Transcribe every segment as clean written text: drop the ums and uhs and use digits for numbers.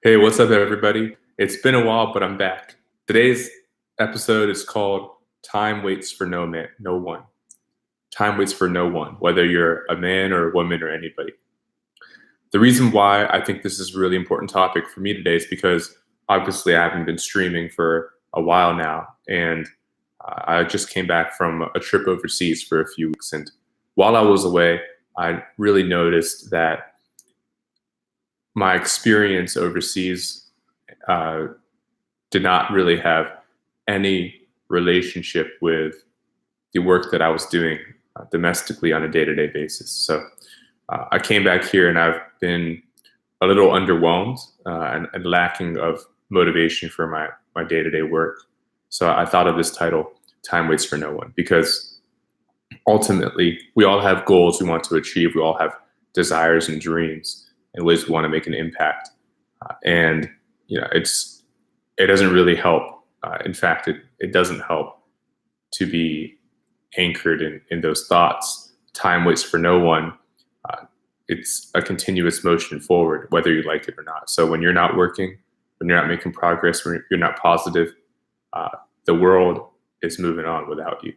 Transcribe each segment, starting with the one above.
Hey, what's up, everybody? It's been a while, but I'm back. Today's episode is called Time Waits for No One. Time waits for no one, whether you're a man or a woman or anybody. The reason why I think this is a really important topic for me today is because obviously I haven't been streaming for a while now, and I just came back from a trip overseas for a few weeks. And while I was away, I really noticed that my experience overseas did not really have any relationship with the work that I was doing domestically on a day-to-day basis. So I came back here and I've been a little underwhelmed and lacking of motivation for my day-to-day work. So I thought of this title, Time Waits for No One, because ultimately we all have goals we want to achieve. We all have desires and dreams and ways we want to make an impact. And it doesn't really help. In fact, it doesn't help to be anchored in those thoughts. Time waits for no one. It's a continuous motion forward, whether you like it or not. So when you're not working, when you're not making progress, when you're not positive, the world is moving on without you.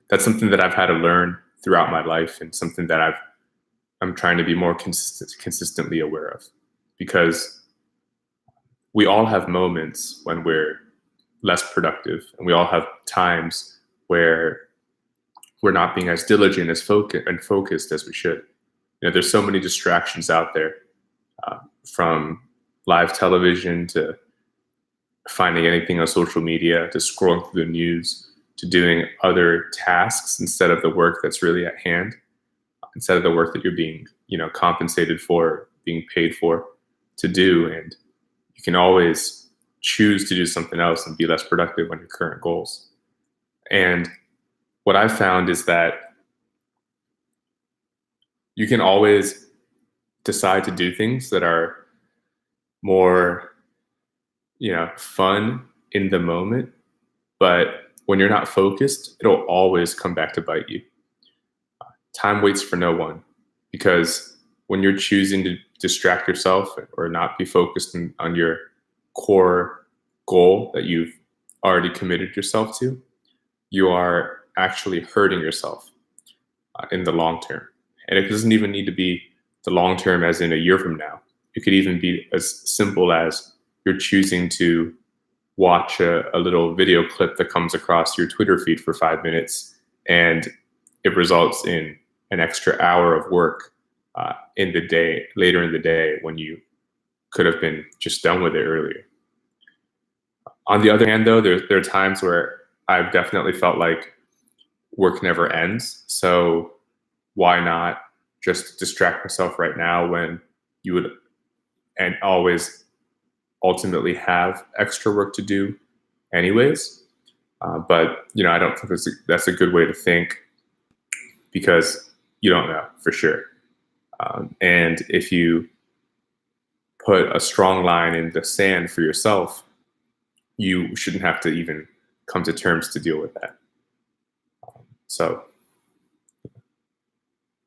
That's something that I've had to learn throughout my life, and something that I'm trying to be more consistently aware of, because we all have moments when we're less productive, and we all have times where we're not being as diligent as focused as we should. There's so many distractions out there, from live television to finding anything on social media, to scrolling through the news, to doing other tasks instead of the work that's really at hand, instead of the work that you're being, compensated for, being paid for to do. And you can always choose to do something else and be less productive on your current goals. And what I found is that you can always decide to do things that are more, fun in the moment, but when you're not focused, it'll always come back to bite you. Time waits for no one, because when you're choosing to distract yourself or not be focused on your core goal that you've already committed yourself to, you are actually hurting yourself in the long term. And it doesn't even need to be the long term as in a year from now. It could even be as simple as you're choosing to watch a little video clip that comes across your Twitter feed for 5 minutes, and it results in an extra hour of work later in the day, when you could have been just done with it earlier. On the other hand, though, there are times where I've definitely felt like work never ends. So why not just distract myself right now when you would and always ultimately have extra work to do anyways? But I don't think that's a good way to think, because you don't know for sure. And if you put a strong line in the sand for yourself, you shouldn't have to even come to terms to deal with that. So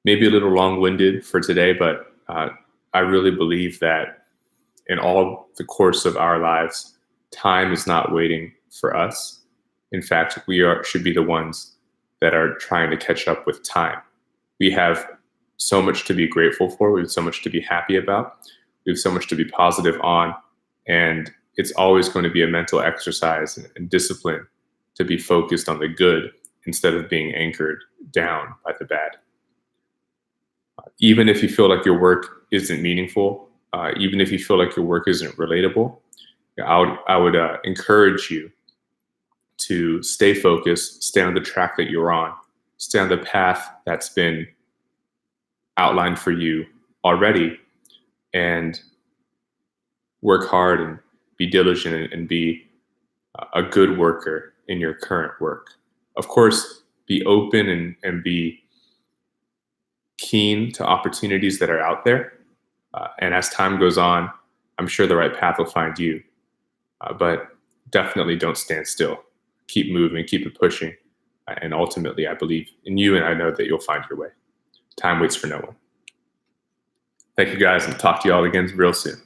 maybe a little long-winded for today, but I really believe that in all the course of our lives, time is not waiting for us. In fact, we should be the ones that are trying to catch up with time. We have so much to be grateful for. We have so much to be happy about. We have so much to be positive on. And it's always going to be a mental exercise and discipline to be focused on the good instead of being anchored down by the bad. Even if you feel like your work isn't meaningful, even if you feel like your work isn't relatable, I would encourage you to stay focused, stay on the track that you're on, stay on the path that's been outlined for you already, and work hard and be diligent and be a good worker in your current work. Of course, be open and be keen to opportunities that are out there. And as time goes on, I'm sure the right path will find you. But definitely don't stand still. Keep moving, keep it pushing. And ultimately, I believe in you, and I know that you'll find your way. Time waits for no one. Thank you, guys, and talk to you all again real soon.